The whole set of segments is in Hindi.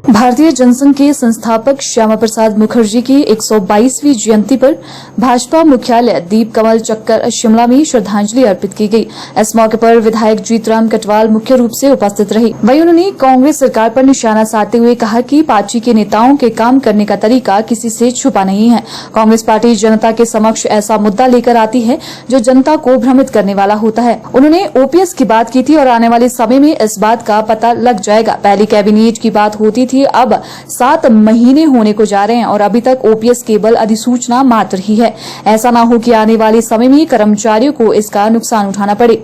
भारतीय जनसंघ के संस्थापक श्यामा प्रसाद मुखर्जी की 122वीं जयंती पर भाजपा मुख्यालय दीप कमल चक्कर शिमला में श्रद्धांजलि अर्पित की गई। इस मौके पर विधायक जीतराम कटवाल मुख्य रूप से उपस्थित रहे। वहीं उन्होंने कांग्रेस सरकार पर निशाना साधते हुए कहा कि पार्टी के नेताओं के काम करने का तरीका किसी से छुपा नहीं है। कांग्रेस पार्टी जनता के समक्ष ऐसा मुद्दा लेकर आती है जो जनता को भ्रमित करने वाला होता है। उन्होंने ओपीएस की बात की थी और आने वाले समय में इस बात का पता लग जाएगा। पहली कैबिनेट की बात होती थी, अब 7 महीने होने को जा रहे हैं और अभी तक ओपीएस केवल अधिसूचना मात्र ही है। ऐसा ना हो कि आने वाले समय में कर्मचारियों को इसका नुकसान उठाना पड़े।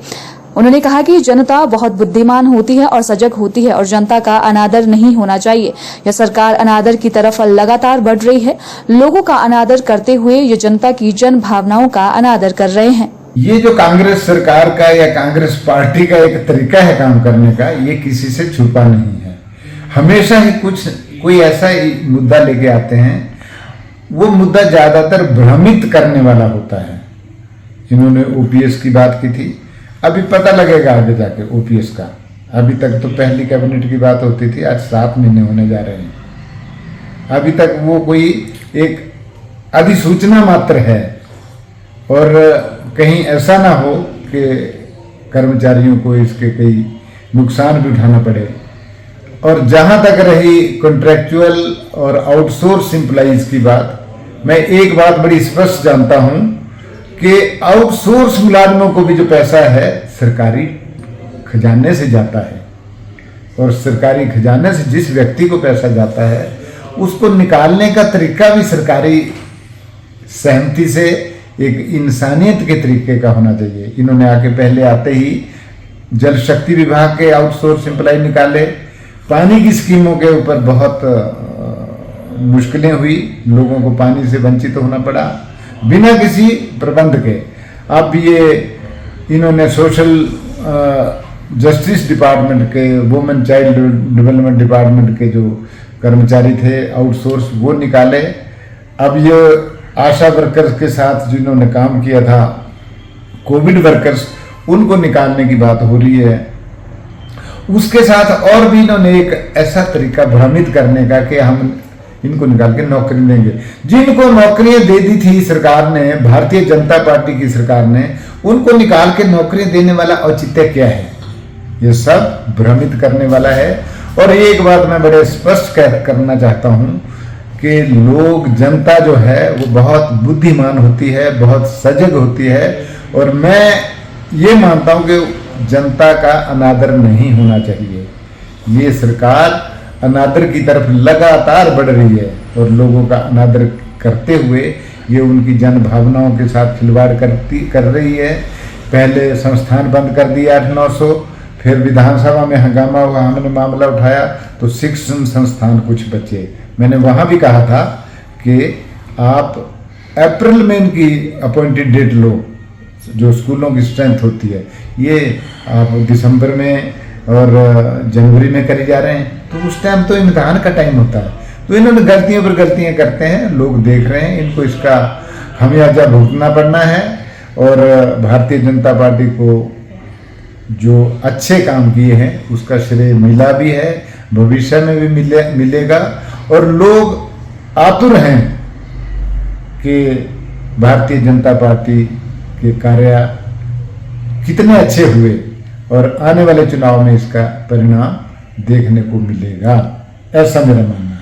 उन्होंने कहा कि जनता बहुत बुद्धिमान होती है और सजग होती है और जनता का अनादर नहीं होना चाहिए। यह सरकार अनादर की तरफ लगातार बढ़ रही है। लोगों का अनादर करते हुए ये जनता की जन भावनाओं का अनादर कर रहे हैं। ये जो कांग्रेस सरकार का या कांग्रेस पार्टी का एक तरीका है काम करने का, ये किसी से छुपा नहीं है। हमेशा ही कोई ऐसा मुद्दा लेके आते हैं, वो मुद्दा ज्यादातर भ्रमित करने वाला होता है। इन्होंने ओपीएस की बात की थी, अभी पता लगेगा आगे जाके ओपीएस का। अभी तक तो पहली कैबिनेट की बात होती थी, आज 7 महीने होने जा रहे हैं। अभी तक वो कोई एक अधिसूचना मात्र है और कहीं ऐसा ना हो कि कर्मचारियों को इसके कई नुकसान भी उठाना पड़े। और जहां तक रही कॉन्ट्रैक्चुअल और आउटसोर्स एम्प्लॉइज की बात, मैं एक बात बड़ी स्पष्ट जानता हूं कि आउटसोर्स मुलाजमों को भी जो पैसा है सरकारी खजाने से जाता है और सरकारी खजाने से जिस व्यक्ति को पैसा जाता है उसको निकालने का तरीका भी सरकारी सहमति से एक इंसानियत के तरीके का होना चाहिए। इन्होंने आके पहले आते ही जल शक्ति विभाग के आउटसोर्स एम्प्लॉय निकाले। पानी की स्कीमों के ऊपर बहुत मुश्किलें हुई, लोगों को पानी से वंचित होना पड़ा बिना किसी प्रबंध के। अब ये इन्होंने सोशल जस्टिस डिपार्टमेंट के, वुमेन चाइल्ड डेवलपमेंट डिपार्टमेंट के जो कर्मचारी थे आउटसोर्स, वो निकाले। अब ये आशा वर्कर्स के साथ जिन्होंने काम किया था, कोविड वर्कर्स, उनको निकालने की बात हो रही है। उसके साथ और भी इन्होंने एक ऐसा तरीका भ्रमित करने का कि हम इनको निकाल के नौकरी देंगे। जिनको नौकरियां दे दी थी सरकार ने, भारतीय जनता पार्टी की सरकार ने, उनको निकाल के नौकरियां देने वाला औचित्य क्या है? ये सब भ्रमित करने वाला है। और एक बात मैं बड़े स्पष्ट करना चाहता हूं कि लोग, जनता जो है वो बहुत बुद्धिमान होती है, बहुत सजग होती है और मैं ये मानता हूं कि जनता का अनादर नहीं होना चाहिए। ये सरकार अनादर की तरफ लगातार बढ़ रही है और लोगों का अनादर करते हुए ये उनकी जन भावनाओं के साथ खिलवाड़ कर रही है। पहले संस्थान बंद कर दिया 800-900, फिर विधानसभा में हंगामा हुआ, हमने मामला उठाया तो शिक्षण संस्थान कुछ बचे। मैंने वहां भी कहा था कि आप अप्रैल में इनकी अपॉइंटेड डेट लो, जो स्कूलों की स्ट्रेंथ होती है, ये आप दिसंबर में और जनवरी में करी जा रहे हैं। तो उस टाइम तो इम्तिहान का टाइम होता है। तो इन्होंने गलतियों पर गलतियां करते हैं, लोग देख रहे हैं, इनको इसका खमियाजा भुगतना पड़ना है। और भारतीय जनता पार्टी को जो अच्छे काम किए हैं उसका श्रेय मिला भी है, भविष्य में भी मिलेगा। और लोग आतुर हैं कि भारतीय जनता पार्टी के कार्य कितने अच्छे हुए और आने वाले चुनाव में इसका परिणाम देखने को मिलेगा, ऐसा मेरा मानना है।